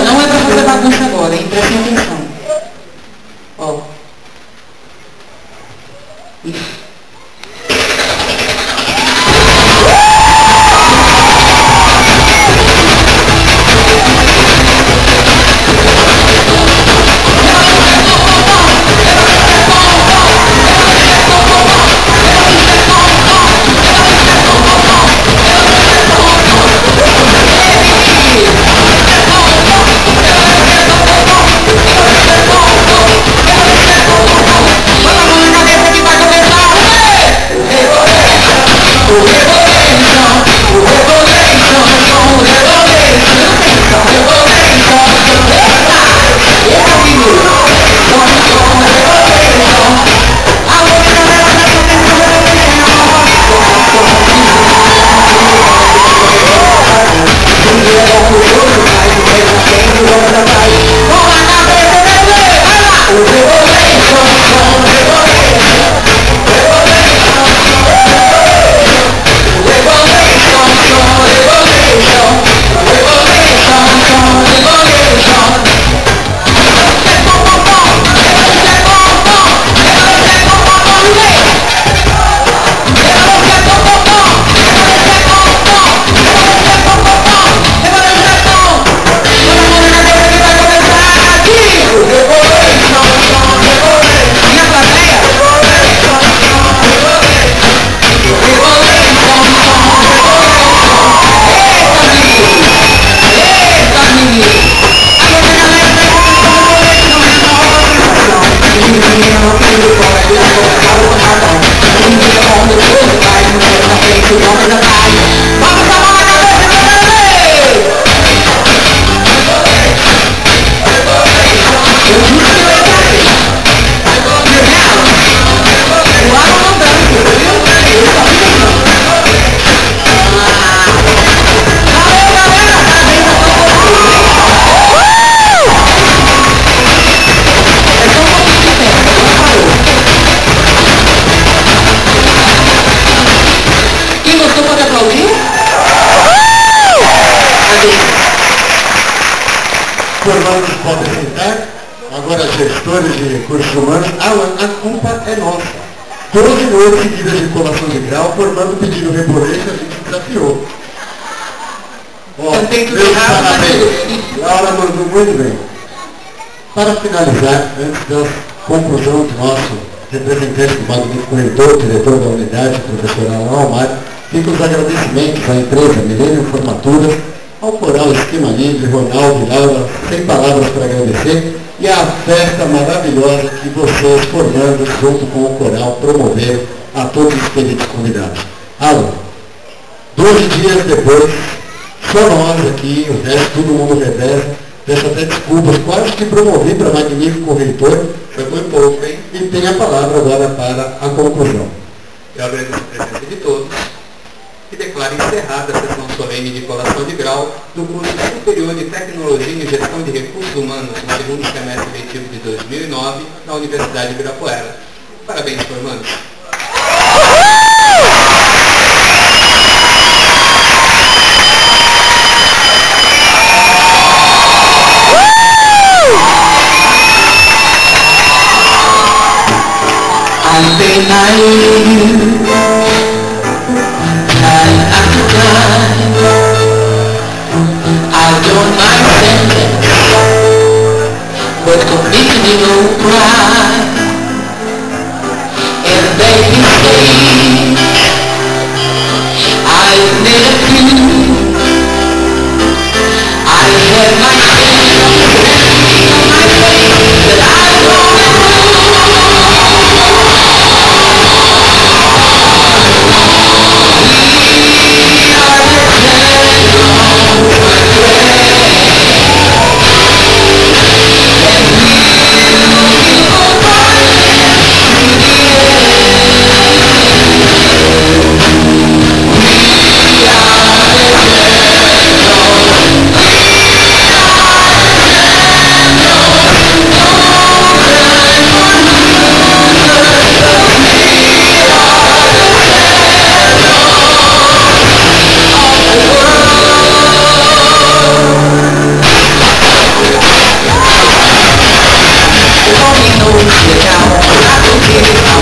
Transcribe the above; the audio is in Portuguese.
Não é pra fazer bagunça agora, hein? Prestem atenção. Ó. Isso. Formandos podem sentar. Agora, gestores de recursos humanos, a culpa é nossa. 12 noites seguidas de colação de grau, formando pedido rebolência, a gente desafiou. Ó, parabéns. Laura mandou muito bem. Para finalizar, antes da conclusão do nosso representante do magnífico corretor, diretor da unidade, professor Alan Almar, ficam os agradecimentos à empresa Milênio Formaturas, ao coral Esquema Livre, Ronaldo e Laura, sem palavras para agradecer, e à festa maravilhosa que vocês, formandos, junto com o coral, promoveram a todos os queridos convidados. Alan, 12 dias depois, só nós aqui, o resto, todo mundo reveza, peço até desculpas, quase que promovi para magnífico reitor, já foi pouco, hein? E tem a palavra agora para a conclusão. Eu agradeço a presença de todos e declaro encerrada a sessão solene de colação de grau do curso superior de Tecnologia e Gestão de Recursos Humanos no segundo semestre letivo de 2009 na Universidade de Ibirapuera. Parabéns, formandos! I've been naive, time after time. I don't mind sentence, but committing no crime. And baby say, I've never been. I have my share of blessings on my face that I don't know. Sim,